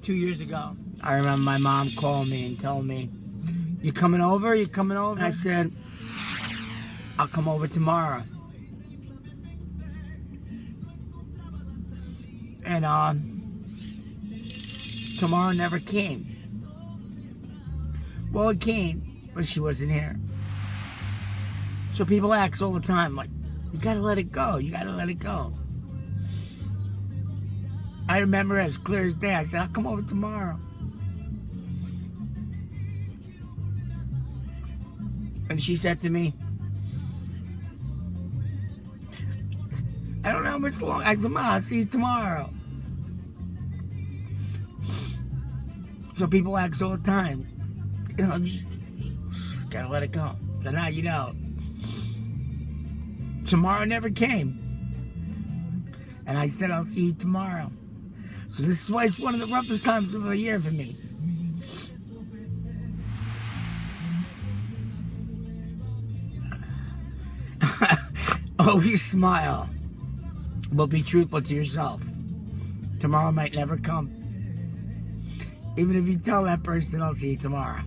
2 years ago, I remember my mom called me and told me, "You coming over? You coming over?" I said, "I'll come over tomorrow." And tomorrow never came. Well, it came, but she wasn't here. So people ask all the time, like, you gotta let it go. You gotta let it go. I remember as clear as day. I said, "I'll come over tomorrow." And she said to me, "I don't know how much longer." I said, "Ma, I'll see you tomorrow." So people ask all the time, you know, just gotta let it go. So now you know. Tomorrow never came. And I said, "I'll see you tomorrow." So this is why it's one of the roughest times of the year for me. Always smile, but be truthful to yourself. Tomorrow might never come. Even if you tell that person, "I'll see you tomorrow."